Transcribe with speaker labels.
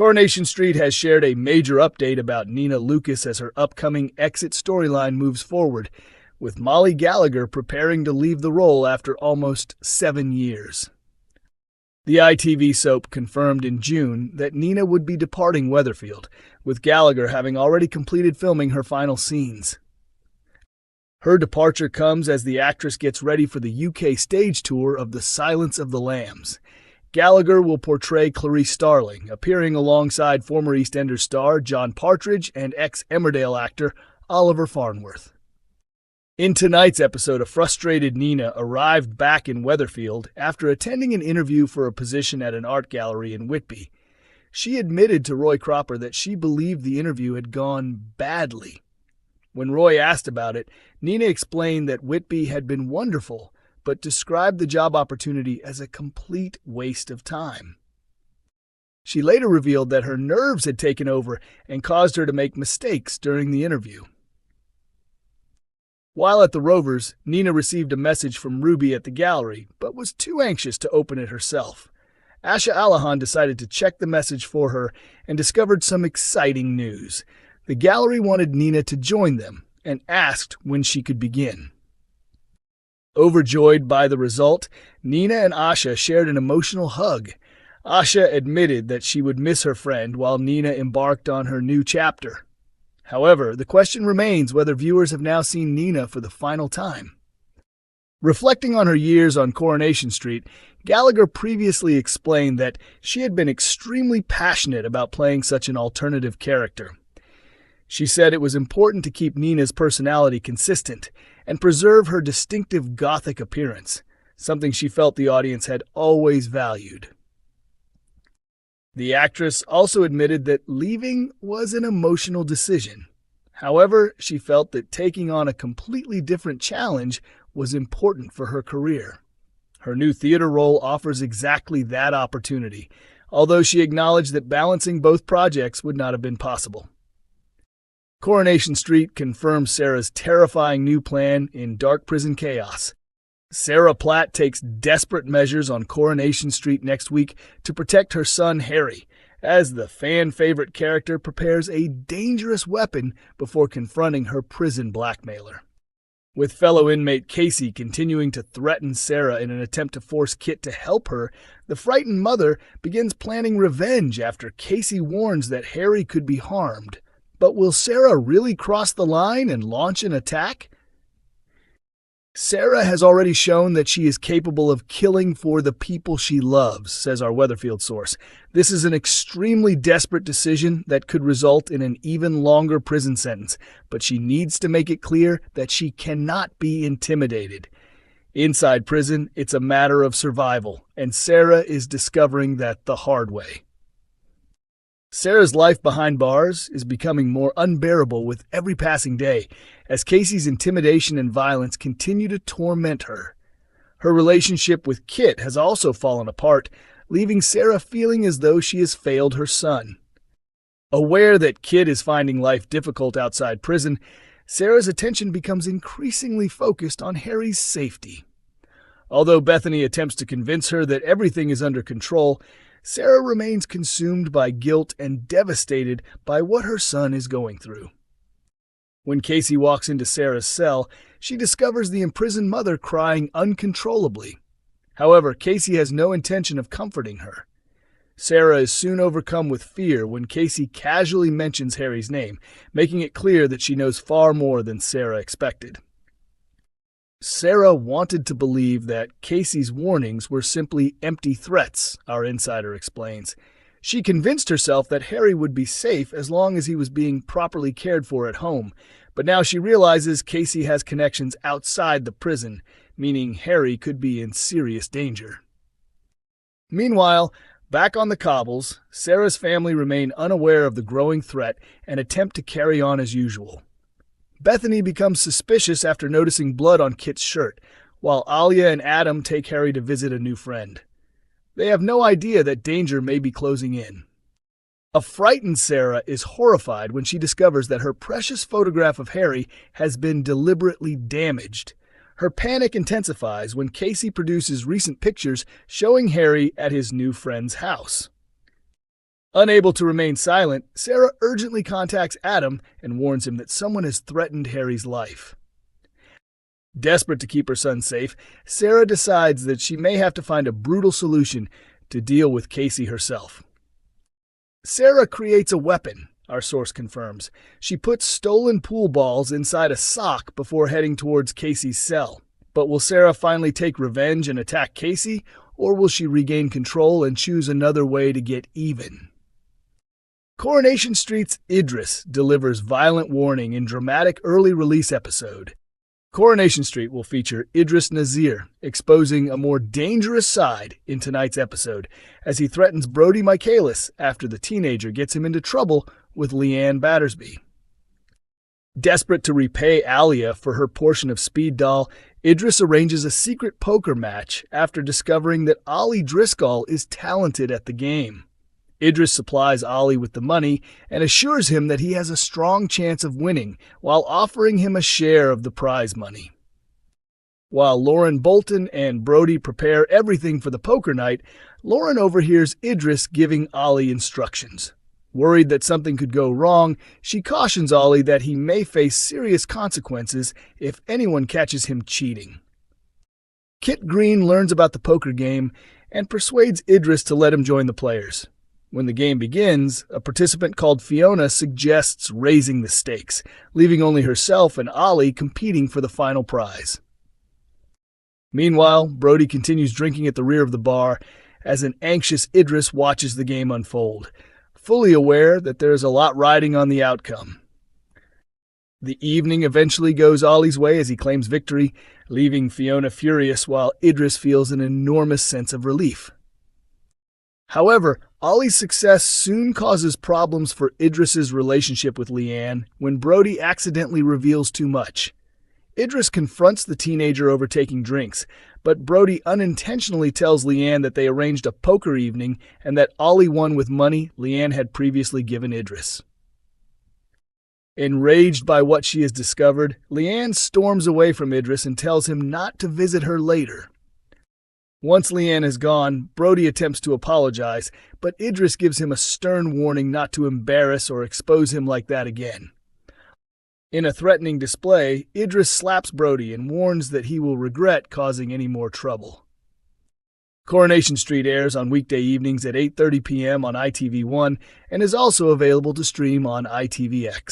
Speaker 1: Coronation Street has shared a major update about Nina Lucas as her upcoming exit storyline moves forward, with Mollie Gallagher preparing to leave the role after almost 7 years. The ITV soap confirmed in June that Nina would be departing Weatherfield, with Gallagher having already completed filming her final scenes. Her departure comes as the actress gets ready for the UK stage tour of The Silence of the Lambs. Gallagher will portray Clarice Starling, appearing alongside former EastEnders star John Partridge and ex-Emmerdale actor Oliver Farnworth. In tonight's episode, a frustrated Nina arrived back in Weatherfield after attending an interview for a position at an art gallery in Whitby. She admitted to Roy Cropper that she believed the interview had gone badly. When Roy asked about it, Nina explained that Whitby had been wonderful, but described the job opportunity as a complete waste of time. She later revealed that her nerves had taken over and caused her to make mistakes during the interview. While at the Rovers, Nina received a message from Ruby at the gallery, but was too anxious to open it herself. Asha Alahan decided to check the message for her and discovered some exciting news. The gallery wanted Nina to join them and asked when she could begin. Overjoyed by the result, Nina and Asha shared an emotional hug. Asha admitted that she would miss her friend while Nina embarked on her new chapter. However, the question remains whether viewers have now seen Nina for the final time. Reflecting on her years on Coronation Street, Gallagher previously explained that she had been extremely passionate about playing such an alternative character. She said it was important to keep Nina's personality consistent and preserve her distinctive Gothic appearance, something she felt the audience had always valued. The actress also admitted that leaving was an emotional decision. However, she felt that taking on a completely different challenge was important for her career. Her new theater role offers exactly that opportunity, although she acknowledged that balancing both projects would not have been possible. Coronation Street confirms Sarah's terrifying new plan in Dark Prison Chaos. Sarah Platt takes desperate measures on Coronation Street next week to protect her son Harry, as the fan-favorite character prepares a dangerous weapon before confronting her prison blackmailer. With fellow inmate Casey continuing to threaten Sarah in an attempt to force Kit to help her, the frightened mother begins planning revenge after Casey warns that Harry could be harmed. But will Sarah really cross the line and launch an attack? Sarah has already shown that she is capable of killing for the people she loves, says our Weatherfield source. This is an extremely desperate decision that could result in an even longer prison sentence, but she needs to make it clear that she cannot be intimidated. Inside prison, it's a matter of survival, and Sarah is discovering that the hard way. Sarah's life behind bars is becoming more unbearable with every passing day, as Casey's intimidation and violence continue to torment her. Her relationship with Kit has also fallen apart, leaving Sarah feeling as though she has failed her son. Aware that Kit is finding life difficult outside prison, Sarah's attention becomes increasingly focused on Harry's safety. Although Bethany attempts to convince her that everything is under control, Sarah remains consumed by guilt and devastated by what her son is going through. When Casey walks into Sarah's cell, she discovers the imprisoned mother crying uncontrollably. However, Casey has no intention of comforting her. Sarah is soon overcome with fear when Casey casually mentions Harry's name, making it clear that she knows far more than Sarah expected. Sarah wanted to believe that Casey's warnings were simply empty threats, our insider explains. She convinced herself that Harry would be safe as long as he was being properly cared for at home, but now she realizes Casey has connections outside the prison, meaning Harry could be in serious danger. Meanwhile, back on the cobbles, Sarah's family remain unaware of the growing threat and attempt to carry on as usual. Bethany becomes suspicious after noticing blood on Kit's shirt, while Alia and Adam take Harry to visit a new friend. They have no idea that danger may be closing in. A frightened Sarah is horrified when she discovers that her precious photograph of Harry has been deliberately damaged. Her panic intensifies when Casey produces recent pictures showing Harry at his new friend's house. Unable to remain silent, Sarah urgently contacts Adam and warns him that someone has threatened Harry's life. Desperate to keep her son safe, Sarah decides that she may have to find a brutal solution to deal with Casey herself. Sarah creates a weapon, our source confirms. She puts stolen pool balls inside a sock before heading towards Casey's cell. But will Sarah finally take revenge and attack Casey, or will she regain control and choose another way to get even? Coronation Street's Idris delivers violent warning in dramatic early release episode. Coronation Street will feature Idris Nazir exposing a more dangerous side in tonight's episode as he threatens Brody Michaelis after the teenager gets him into trouble with Leanne Battersby. Desperate to repay Alia for her portion of Speed Doll, Idris arranges a secret poker match after discovering that Ollie Driscoll is talented at the game. Idris supplies Ollie with the money and assures him that he has a strong chance of winning while offering him a share of the prize money. While Lauren Bolton and Brody prepare everything for the poker night, Lauren overhears Idris giving Ollie instructions. Worried that something could go wrong, she cautions Ollie that he may face serious consequences if anyone catches him cheating. Kit Green learns about the poker game and persuades Idris to let him join the players. When the game begins, a participant called Fiona suggests raising the stakes, leaving only herself and Ollie competing for the final prize. Meanwhile, Brody continues drinking at the rear of the bar as an anxious Idris watches the game unfold, fully aware that there is a lot riding on the outcome. The evening eventually goes Ollie's way as he claims victory, leaving Fiona furious while Idris feels an enormous sense of relief. However, Ollie's success soon causes problems for Idris's relationship with Leanne when Brody accidentally reveals too much. Idris confronts the teenager over taking drinks, but Brody unintentionally tells Leanne that they arranged a poker evening and that Ollie won with money Leanne had previously given Idris. Enraged by what she has discovered, Leanne storms away from Idris and tells him not to visit her later. Once Leanne is gone, Brody attempts to apologize, but Idris gives him a stern warning not to embarrass or expose him like that again. In a threatening display, Idris slaps Brody and warns that he will regret causing any more trouble. Coronation Street airs on weekday evenings at 8:30 p.m. on ITV1 and is also available to stream on ITVX.